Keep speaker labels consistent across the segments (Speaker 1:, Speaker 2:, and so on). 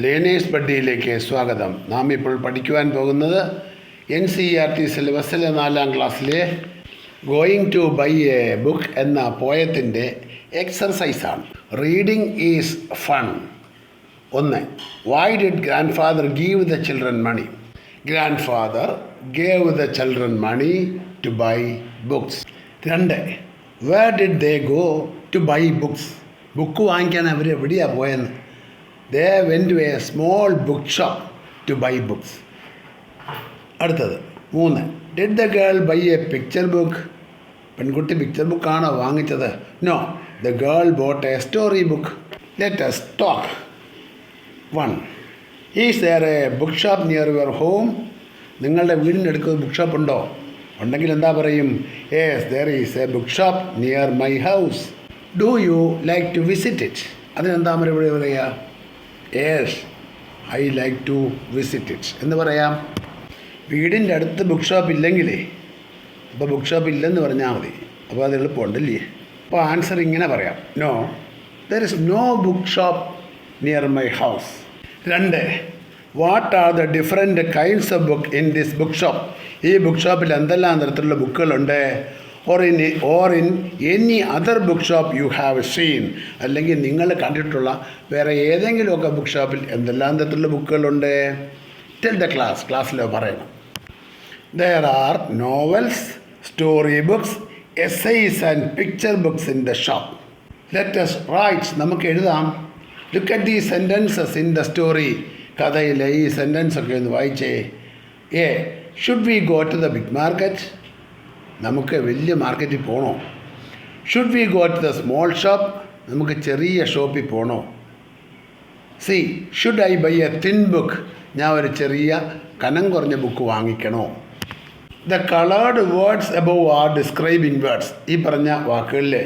Speaker 1: Learners ബഡ്ഡിയിലേക്ക് സ്വാഗതം. നാം ഇപ്പോൾ പഠിക്കുവാൻ പോകുന്നത് NCERT സിലബസിലെ 4ാം ക്ലാസ്സിലെ going to buy a book എന്ന പോയത്തിൻ്റെ എക്സർസൈസാണ്. Reading is fun. 1. Why did grandfather give the children money? Grandfather gave the children money to buy books. 2. Where did they go to buy books? Book വാങ്ങിക്കാൻ അവർ എവിടെയാണ് പോയെന്ന്? They went to a small bookshop to buy books. അടുത്തത് 3. Did the girl buy a picture book? പെൺകുട്ടി picture ബുക്കാണോ വാങ്ങിച്ചത്? No, the girl bought a story book. Let us talk. 1. Is there a bookshop near your home? നിങ്ങളുടെ വീടിൻ്റെ അടുത്ത് book shop ഉണ്ടോ? ഉണ്ടെങ്കിൽ എന്താ പറയും? Yes, there is a bookshop near my house. Do you like to visit it? അതിനെന്താ ഇവിടെ പറയുക? Yes, I like to visit it എന്ന് പറയാം. വീടിൻ്റെ അടുത്ത് ബുക്ക് ഷോപ്പ് ഇല്ലെങ്കിലേ, അപ്പോൾ ബുക്ക് ഷോപ്പ് ഇല്ലെന്ന് പറഞ്ഞാൽ മതി. അപ്പോൾ അത് എളുപ്പമുണ്ടല്ലേ? അപ്പോൾ ആൻസർ ഇങ്ങനെ പറയാം. No, there is no book shop near my house. 2. What are the different kinds of book in this book shop? ഈ ബുക്ക് ഷോപ്പിൽ എന്തെല്ലാം തരത്തിലുള്ള ബുക്കുകളുണ്ട്? or in any other bookshop you have seen, അല്ലെങ്കിൽ നിങ്ങൾ കണ്ടിട്ടുള്ള വേറെ ഏതെങ്കിലുമൊക്കെ ബുക്ക് ഷോപ്പിൽ എന്തെല്ലാം തരത്തിലുള്ള ബുക്കുകളുണ്ട്? ടെൽ ദ ക്ലാസ്സിൽ പറയണം. There are novels, story books, essays and picture books in the shop. Let us write. നമുക്ക് എഴുതാം. Look at these sentences in the story. കഥയിലെ ഈ സെൻറ്റൻസ് ഒക്കെ ഒന്ന് വായിച്ചേ. A. Should we go to the big market? നമുക്ക് വലിയ മാർക്കറ്റിൽ പോകണോ? Should we go to the small shop? നമുക്ക് ചെറിയ ഷോപ്പിൽ പോകണോ? C. Should I buy a thin book? ഞാൻ ഒരു ചെറിയ കനം കുറഞ്ഞ ബുക്ക് വാങ്ങിക്കണോ? The coloured words above are describing words. ഈ പറഞ്ഞ വാക്കുകളിലെ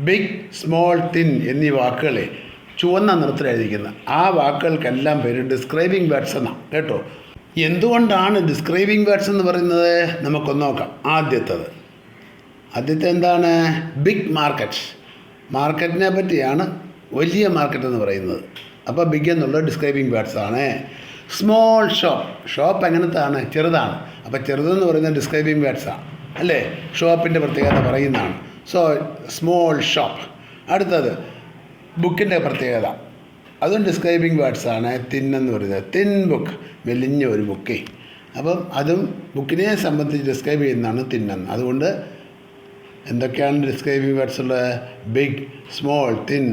Speaker 1: ബിഗ്, സ്മോൾ, തിൻ എന്നീ വാക്കുകളെ ചുവന്ന നിറത്തിൽ എഴുതിയിരിക്കുന്നത് ആ വാക്കുകൾക്കെല്ലാം പേര് ഡിസ്ക്രൈബിംഗ് വേർഡ്സ് എന്നാണ് കേട്ടോ. എന്തുകൊണ്ടാണ് ഡിസ്ക്രൈബിംഗ് വേർഡ്സ് എന്ന് പറയുന്നത്? നമുക്കൊന്ന് നോക്കാം. ആദ്യത്തെ എന്താണ്? Big market. മാർക്കറ്റിനെ പറ്റിയാണ് വലിയ മാർക്കറ്റ് എന്ന് പറയുന്നത്. അപ്പോൾ ബിഗ് എന്നുള്ള ഡിസ്ക്രൈബിംഗ് വേർഡ്സ് ആണ്. Small shop. ഷോപ്പ് എങ്ങനത്താണ്? ചെറുതാണ്. അപ്പോൾ ചെറുതെന്ന് പറയുന്നത് ഡിസ്ക്രൈബിംഗ് വേർഡ്സാണ് അല്ലേ? ഷോപ്പിൻ്റെ പ്രത്യേകത പറയുന്നതാണ്. So small shop. അടുത്തത് ബുക്കിൻ്റെ പ്രത്യേകത, അതും ഡിസ്ക്രൈബിംഗ് വേർഡ്സാണ്. തിൻ എന്ന് പറയുന്നത് തിൻ ബുക്ക്, മെലിഞ്ഞ ഒരു ബുക്ക്. അപ്പം അതും ബുക്കിനെ സംബന്ധിച്ച് ഡിസ്ക്രൈബ് ചെയ്യുന്നതാണ് തിന്നെന്ന്. അതുകൊണ്ട് എന്തൊക്കെയാണ് ഡിസ്ക്രൈബിംഗ് വേർഡ്സ് ഉള്ളത്? ബിഗ്, സ്മോൾ, തിൻ,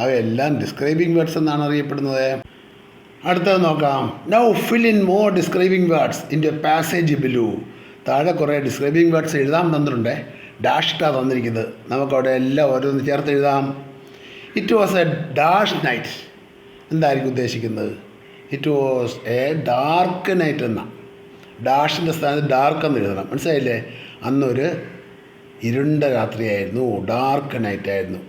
Speaker 1: അവയെല്ലാം ഡിസ്ക്രൈബിംഗ് വേർഡ്സ് എന്നാണ് അറിയപ്പെടുന്നത്. അടുത്തത് നോക്കാം. Now fill in more describing words in a passage below. താഴെ കുറേ ഡിസ്ക്രൈബിംഗ് വേർഡ്സ് എഴുതാൻ തന്നിട്ടുണ്ട്. ഡാഷ്ട്ടാണ് തന്നിരിക്കുന്നത്. നമുക്കവിടെ എല്ലാം ഓരോന്ന് ചേർത്ത് എഴുതാം. It was A dash night. എന്തായിരിക്കും ഉദ്ദേശിക്കുന്നത്? It was A dark night എന്ന ഡാഷിൻ്റെ സ്ഥാനത്ത് ഡാർക്ക് എന്ന് എഴുതണം. മനസ്സിലായില്ലേ? അന്നൊരു ഇരുണ്ട രാത്രിയായിരുന്നു, ഡാർക്ക് നൈറ്റ് ആയിരുന്നു.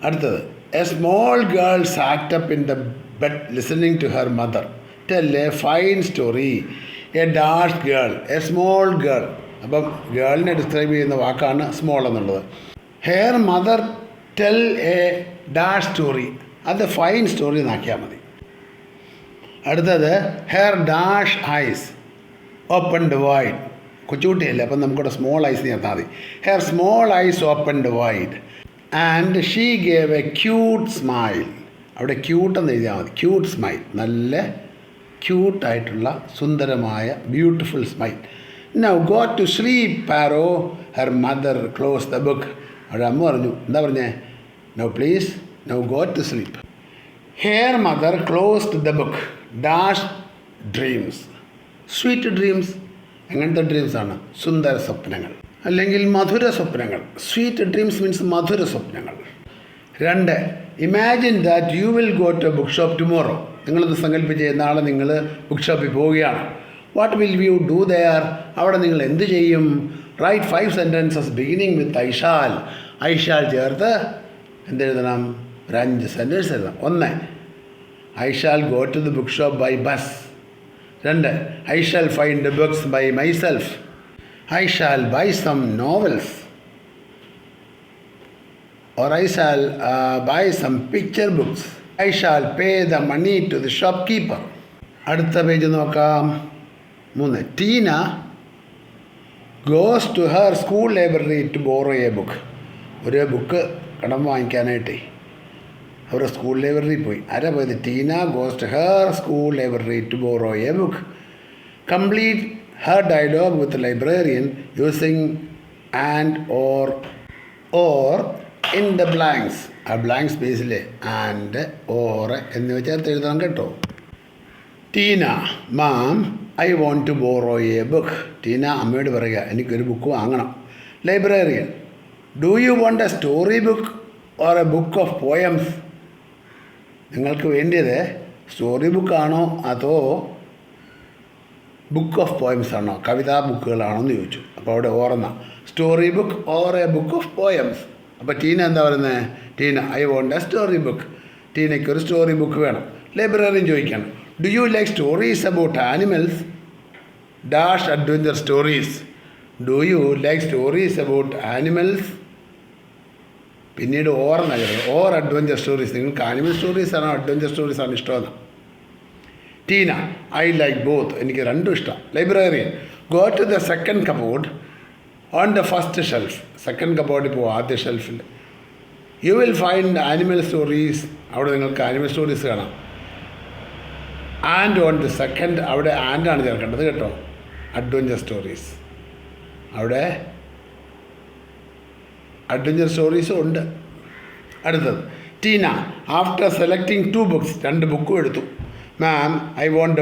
Speaker 1: അടുത്തത് a small girl sat up in the bed listening to her mother. Tell a fine story. A dash girl, a small girl. അപ്പം ഗേളിനെ ഡിസ്ക്രൈബ് ചെയ്യുന്ന വാക്കാണ് സ്മോൾ എന്നുള്ളത്. Her mother tell a dash story. അത് fine story എന്നാക്കിയാൽ മതി. അടുത്തത് her dash eyes opened wide. കൊച്ചുകുട്ടിയല്ലേ, അപ്പം നമുക്കിവിടെ സ്മോൾ ഐസ് ചേർത്താൽ മതി. Her small eyes opened wide and she gave a cute smile. അവിടെ ക്യൂട്ട് എന്ന് എഴുതിയാൽ മതി. ക്യൂട്ട് സ്മൈൽ, നല്ല ക്യൂട്ടായിട്ടുള്ള സുന്ദരമായ beautiful smile. Now go to sleep Paro. Her mother close the book. അവിടെ അമ്മ പറഞ്ഞു, എന്താ പറഞ്ഞേ? Now please, now go to sleep. Her mother closed the book. Dash dreams. Sweet dreams. എങ്ങനത്തെ ഡ്രീംസാണ്? സുന്ദര സ്വപ്നങ്ങൾ അല്ലെങ്കിൽ മധുര സ്വപ്നങ്ങൾ. സ്വീറ്റ് ഡ്രീംസ് മീൻസ് മധുര സ്വപ്നങ്ങൾ. 2. Imagine that you will go to a book shop tomorrow. നിങ്ങളത് സങ്കല്പിച്ച് നാളെ നിങ്ങൾ ബുക്ക് ഷോപ്പിൽ പോവുകയാണ്. What will you do there? അവിടെ നിങ്ങൾ എന്ത് ചെയ്യും? Write 5 sentences beginning with I shall. I shall ചേർത്ത് എന്തെഴുതണം? ഒരു 5 സെൻറ്റൻസ് എഴുതണം. 1. I shall go to the book shop by bus. 2. I shall find books by myself. I shall buy some novels. or I shall buy some picture books. I shall pay the money to the shopkeeper. അടുത്ത page നോക്കാം. 3. Tina goes to her school library to borrow a book. ഒരു book കടം വാങ്ങിക്കാനായിട്ടേ അവരുടെ school ലൈബ്രറിയിൽ പോയി. ആരാ പോയത്? Tina goes to her school library to borrow a book. Complete her dialogue with librarian using and or in the blanks. ആ blank സ്പേസിൽ ആൻഡ് ഓർ എന്നിവ ചേർത്ത് എഴുതണം കേട്ടോ. Tina ma'am I want to borrow a book. Tina അമ്മയോട് പറയുക, എനിക്കൊരു book വാങ്ങണം. Librarian do you want a story book or a book of poems? നിങ്ങൾക്ക് വേണ്ടിയത് സ്റ്റോറി ബുക്കാണോ അതോ ബുക്ക് ഓഫ് പോയംസ് ആണോ, കവിതാ ബുക്കുകളാണോ എന്ന് ചോദിച്ചു. അപ്പോൾ അവിടെ ഓർന്ന story book or a book of poems. അപ്പോൾ ടീന എന്താ പറയുന്നത്? Tina I want a story book. ടീനയ്ക്ക് ഒരു സ്റ്റോറി ബുക്ക് വേണം. ലൈബ്രറിയൻ ചോദിക്കണം, do you like stories about animals dash adventure stories? Do you like stories about animals? പിന്നീട് ഓർ നഗരം or adventure stories. നിങ്ങൾക്ക് ആനിമൽ സ്റ്റോറീസ് ആണോ അഡ്വഞ്ചർ സ്റ്റോറീസ് ആണോ ഇഷ്ടമെന്ന്? Tina I like both. എനിക്ക് രണ്ടും ഇഷ്ടം. Librarian go to the second cupboard on the first shelf. Second കബോർഡിൽ പോകും, ആദ്യ ഷെൽഫിൽ. You will find animal stories. അവിടെ നിങ്ങൾക്ക് ആനിമൽ സ്റ്റോറീസ് കാണാം. ആൻഡ് ഓൺ ദി സെക്കൻഡ്, അവിടെ ആൻഡാണ് ചേർക്കേണ്ടത് കേട്ടോ. അഡ്വഞ്ചർ സ്റ്റോറീസ്, അവിടെ അഡ്വഞ്ചർ സ്റ്റോറീസും ഉണ്ട്. അടുത്തത് ടീന ആഫ്റ്റർ സെലക്ടിങ് 2 ബുക്സ്. 2 ബുക്കും എടുത്തു. Ma'am I want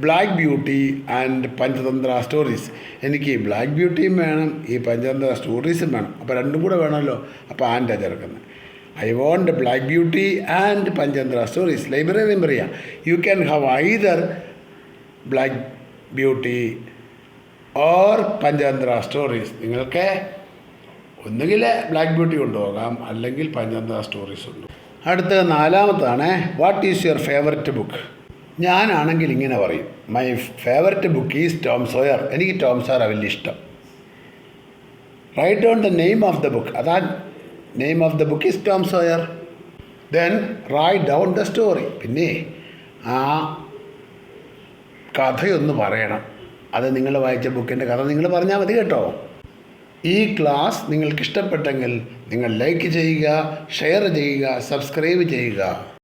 Speaker 1: Black Beauty and Panchatantra stories. എനിക്ക് ബ്ലാക്ക് ബ്യൂട്ടിയും വേണം, ഈ പഞ്ചതന്ത്ര സ്റ്റോറീസും വേണം. അപ്പോൾ രണ്ടും കൂടെ വേണമല്ലോ, അപ്പോൾ ആൻഡാണ് ചേർക്കുന്നത്. I want Black Beauty and Panchatantra stories. Librarian പറയാം, you can have either Black Beauty or Panchatantra stories. നിങ്ങൾക്ക് ഒന്നുകിൽ ബ്ലാക്ക് ബ്യൂട്ടി കൊണ്ടുപോകാം, അല്ലെങ്കിൽ പഞ്ചതന്ത്ര സ്റ്റോറീസ് ഉണ്ട്. അടുത്ത 4ാമത്താണ് what is your favourite book. ഞാനാണെങ്കിൽ ഇങ്ങനെ പറയും, my favourite book is Tom Sawyer. എനിക്ക് ടോം സോയറാണ് വലിയ ഇഷ്ടം. Write down the name of the book. അതാ name of the book is Tom Sawyer. Then write down the story. പിന്നെ ആ കഥയൊന്ന് പറയണം. അത് നിങ്ങൾ വായിച്ച ബുക്കിൻ്റെ കഥ നിങ്ങൾ പറഞ്ഞാൽ മതി കേട്ടോ. ഈ ക്ലാസ് നിങ്ങൾക്ക് ഇഷ്ടപ്പെട്ടെങ്കിൽ നിങ്ങൾ ലൈക്ക് ചെയ്യുക, ഷെയർ ചെയ്യുക, സബ്സ്ക്രൈബ് ചെയ്യുക.